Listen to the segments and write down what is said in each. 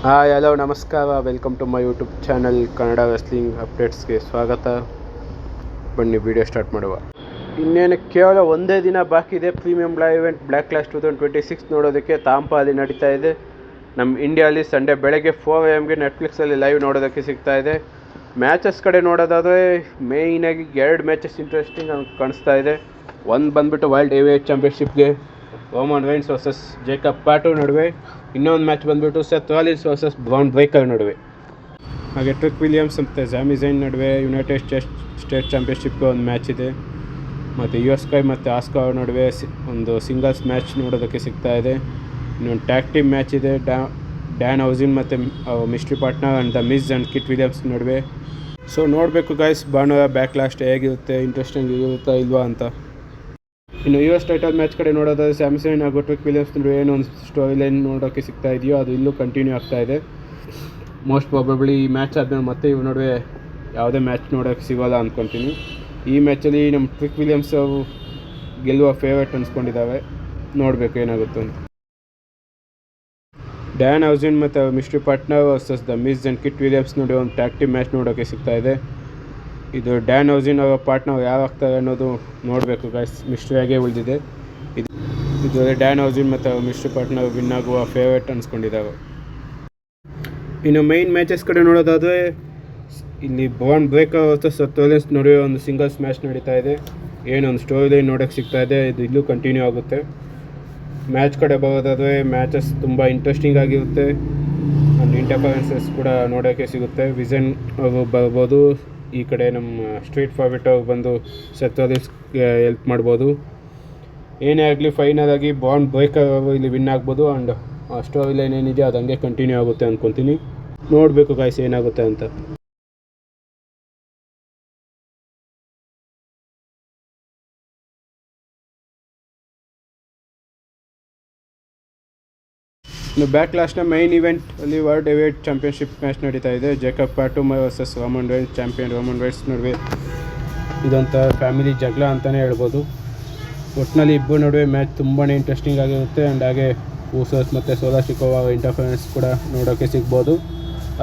Hi hello ನಮಸ್ಕಾರ, welcome to my YouTube channel Kannada wrestling ಅಪ್ಡೇಟ್ಸ್ಗೆ ಸ್ವಾಗತ. ಬನ್ನಿ ವಿಡಿಯೋ ಸ್ಟಾರ್ಟ್ ಮಾಡುವ. ಇನ್ನೇನು ಕೇವಲ ಒಂದೇ ದಿನ ಬಾಕಿ ಇದೆ premium live event black clash 2026 ನೋಡೋದಕ್ಕೆ. ತಾಂಪಾದಲ್ಲಿ ನಡೀತಾ ಇದೆ. ನಮ್ಮ ಇಂಡಿಯಾಲಿ ಸಂಡೇ ಬೆಳಗ್ಗೆ 4 AM ನೆಟ್ಫ್ಲಿಕ್ಸಲ್ಲಿ ಲೈವ್ ನೋಡೋದಕ್ಕೆ ಸಿಗ್ತಾ ಇದೆ. ಮ್ಯಾಚಸ್ ಕಡೆ ನೋಡೋದಾದರೆ ಮೇಯ್ನಾಗಿ 2 ಮ್ಯಾಚಸ್ ಇಂಟ್ರೆಸ್ಟಿಂಗ್ ಕಾಣಿಸ್ತಾ ಇದೆ. ಒಂದು ಬಂದುಬಿಟ್ಟು ವರ್ಲ್ಡ್ ಹೆವಿವೇಟ್ ಚಾಂಪಿಯನ್ಶಿಪ್ಗೆ Roman Reigns versus Jacob Fatu ನಡುವೆ. ಇನ್ನೊಂದು ಮ್ಯಾಚ್ ಬಂದುಬಿಟ್ಟು Seth Rollins versus Bron Breakker ನಡುವೆ. ಹಾಗೆ ಟ್ರಿಕ್ ವಿಲಿಯಮ್ಸ್ ಮತ್ತು ಜಾಮಿ ಝೈನ್ ನಡುವೆ ಯುನೈಟೆಡ್ ಸ್ಟೇಟ್ ಚಾಂಪಿಯನ್ಶಿಪ್ಗೆ ಒಂದು ಮ್ಯಾಚ್ ಇದೆ. ಮತ್ತು US ಸ್ಕೈ ಮತ್ತು ಆಸ್ಕಾ ನಡುವೆ ಒಂದು ಸಿಂಗಲ್ಸ್ ಮ್ಯಾಚ್ ನೋಡೋದಕ್ಕೆ ಸಿಗ್ತಾ ಇದೆ. ಇನ್ನೊಂದು ಟ್ಯಾಗ್ ಟೀಮ್ ಮ್ಯಾಚ್ ಇದೆ ಡ್ಯಾನ್ ಹೌಸಿನ್ ಮತ್ತು mystery partner and the miss and kit Williams ನಡುವೆ. ಸೊ ನೋಡಬೇಕು ಗೈಸ್, ಭಾನುವಾರ ಬ್ಯಾಕ್ ಲಾಸ್ಟ್ ಹೇಗಿರುತ್ತೆ, ಇಂಟ್ರೆಸ್ಟಿಂಗ್ ಇರುತ್ತಾ ಇಲ್ವಾ ಅಂತ. ಇನ್ನು US ಟೈಟಲ್ ಮ್ಯಾಚ್ ಕಡೆ ನೋಡೋದಾದ್ರೆ ಸ್ಯಾಮ್ಸನ್ ಹಾಗೂ ಟ್ರಿಕ್ ವಿಲಿಯಮ್ಸ್ ನಡುವೆ ಏನೊಂದು ಸ್ಟೋರಿ ಲೈನ್ ನೋಡೋಕ್ಕೆ ಸಿಗ್ತಾ ಇದೆಯೋ ಅದು ಇಲ್ಲೂ ಕಂಟಿನ್ಯೂ ಆಗ್ತಾ ಇದೆ. ಮೋಸ್ಟ್ ಪ್ರಾಬಬ್ಲಿ ಈ ಮ್ಯಾಚ್ ಆದಮೇಲೆ ಮತ್ತೆ ಇವ್ರ ನಡುವೆ ಯಾವುದೇ ಮ್ಯಾಚ್ ನೋಡೋಕ್ಕೆ ಸಿಗೋಲ್ಲ ಅಂದ್ಕೊತೀನಿ. ಈ ಮ್ಯಾಚಲ್ಲಿ ನಮ್ಮ ಟ್ರಿಕ್ ವಿಲಿಯಮ್ಸ್ ಅವರು ಗೆಲ್ಲುವ ಫೇವರೇಟ್ ಅನ್ಸ್ಕೊಂಡಿದ್ದಾವೆ. ನೋಡಬೇಕು ಏನಾಗುತ್ತೆ ಅಂತ. ಡ್ಯಾನ್ ಹೌಸಿನ್ ಮತ್ತು mystery partner versus the miss and kit Williams ನಡುವೆ ಒಂದು ಟ್ಯಾಗ್ ಟೀಮ್ ಮ್ಯಾಚ್ ನೋಡೋಕ್ಕೆ ಸಿಗ್ತಾ ಇದೆ. ಇದು ಡ್ಯಾನ್ ಹೌಸಿನ್ ಅವರ ಪಾರ್ಟ್ನರ್ ಯಾರು ಆಗ್ತಾರೆ ಅನ್ನೋದು ನೋಡಬೇಕು ಗೈಸ್, ಮಿಸ್ಟ್ರಿಯಾಗೇ ಉಳಿದಿದೆ. ಇದು ಡ್ಯಾನ್ ಹೌಸಿನ್ ಮತ್ತು ಮಿಸ್ಟ್ರಿ ಪಾರ್ಟ್ನರ್ ವಿನ್ ಆಗುವ ಫೇವರೇಟ್ ಅನ್ಸ್ಕೊಂಡಿದ್ದಾರೆ. ಇನ್ನು ಮೈನ್ ಮ್ಯಾಚಸ್ ಕಡೆ ನೋಡೋದಾದರೆ ಇಲ್ಲಿ brown breaker versus Seth Rollins ನಡುವೆ ಒಂದು ಸಿಂಗಲ್ಸ್ ಮ್ಯಾಚ್ ನಡೀತಾ ಇದೆ. ಏನೊಂದು ಸ್ಟೋರಿ ಲೈನ್ ನೋಡೋಕ್ಕೆ ಸಿಗ್ತಾ ಇದೆ, ಇದು ಇಲ್ಲೂ ಕಂಟಿನ್ಯೂ ಆಗುತ್ತೆ. ಮ್ಯಾಚ್ ಕಡೆ ಬರೋದಾದರೆ ಮ್ಯಾಚಸ್ ತುಂಬ ಇಂಟ್ರೆಸ್ಟಿಂಗ್ ಆಗಿರುತ್ತೆ. ಒಂದು ಇಂಟರ್ಫರೆನ್ಸಸ್ ಕೂಡ ನೋಡೋಕ್ಕೆ ಸಿಗುತ್ತೆ. ವಿಸನ್ ಅವರು ಬರ್ಬೋದು, ಈ ಕಡೆ ನಮ್ಮ ಸ್ಟ್ರೀಟ್ ಫಾರ್ವಿಟ್ ಅವ್ರು ಬಂದು ಸೆತ್ ರಾಲಿನ್ಸ್ಗೆ ಹೆಲ್ಪ್ ಮಾಡ್ಬೋದು. ಏನೇ ಆಗಲಿ ಫೈನಲ್ ಆಗಿ ಬ್ರೌನ್ ಬ್ರೇಕರ್ ಅವರು ಇಲ್ಲಿ ವಿನ್ ಆಗ್ಬೋದು. ಆ್ಯಂಡ್ ಆ ಸ್ಟೋರಿ ಲೈನ್ ಏನಿದೆ ಅದು ಹಂಗೆ ಕಂಟಿನ್ಯೂ ಆಗುತ್ತೆ ಅಂದ್ಕೊತೀನಿ. ನೋಡಬೇಕು ಗಾಯ್ಸ್ ಏನಾಗುತ್ತೆ ಅಂತ. ಇನ್ನು ಬ್ಯಾಕ್ ಲಾಸ್ಟ್ನ ಮೈನ್ ಇವೆಂಟ್ ಅಲ್ಲಿ ವರ್ಲ್ಡ್ ಹೆವಿವೇಟ್ ಚಾಂಪಿಯನ್ಶಿಪ್ ಮ್ಯಾಚ್ ನಡೀತಾ ಇದೆ. Jacob Fatu versus Roman Reigns, champion Roman Reigns ನಡುವೆ ಇದೊಂಥ ಫ್ಯಾಮಿಲಿ ಜಗಳ ಅಂತಲೇ ಹೇಳ್ಬೋದು. ಒಟ್ಟಿನಲ್ಲಿ ಇಬ್ಬರು ನಡುವೆ ಮ್ಯಾಚ್ ತುಂಬಾ ಇಂಟ್ರೆಸ್ಟಿಂಗ್ ಆಗಿರುತ್ತೆ. ಆ್ಯಂಡ್ ಹಾಗೆ ಊಸಸ್ ಮತ್ತು ಸೋಲಾಶಿಕೋವ ಇಂಟರ್ಫರೆನ್ಸ್ ಕೂಡ ನೋಡೋಕ್ಕೆ ಸಿಗ್ಬೋದು.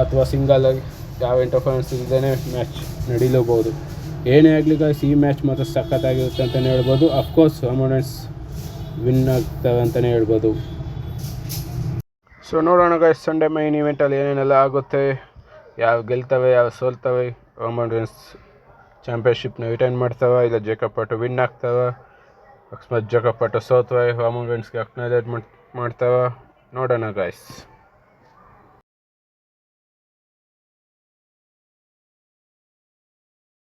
ಅಥವಾ ಸಿಂಗಲ್ ಆಗಿ ಯಾವ ಇಂಟರ್ಫರೆನ್ಸ್ ಇಲ್ಲದೇ ಮ್ಯಾಚ್ ನಡೀಲೂಬೋದು. ಏನೇ ಆಗಲಿ ಗೈಸ್, ಈ ಮ್ಯಾಚ್ ಮಾತ್ರ ಸಖತ್ತಾಗಿರುತ್ತೆ ಅಂತಲೇ ಹೇಳ್ಬೋದು. ಅಫ್ಕೋರ್ಸ್ ರೋಮನ್ ರೈನ್ಸ್ ವಿನ್ ಆಗ್ತವೆ ಅಂತಲೇ ಹೇಳ್ಬೋದು. ಸೊ ನೋಡೋಣ ಗೈಸ್, ಸಂಡೇ ಮೈನ್ ಇವೆಂಟಲ್ಲಿ ಏನೇನೆಲ್ಲ ಆಗುತ್ತೆ, ಯಾವ ಗೆಲ್ತವೆ ಯಾವ ಸೋಲ್ತವೆ, ರೋಮನ್ ರೈನ್ಸ್ ಚಾಂಪಿಯನ್ಶಿಪ್ನ ರಿಟೈನ್ ಮಾಡ್ತವೆ, ಇಲ್ಲ ಜೇಕಬ್ ಪಾಟು ವಿನ್ ಆಗ್ತವೆ, ಅಕಸ್ಮಾತ್ ಜೇಕಬ್ ಪಾಟು ಸೋತ್ವೆ ರೋಮನ್ ರೈನ್ಸ್ಗೆ ಅಕ್ನಾಲೇಜ್ ಮಾಡ್ತವೆ. ನೋಡೋಣ ಗೈಸ್.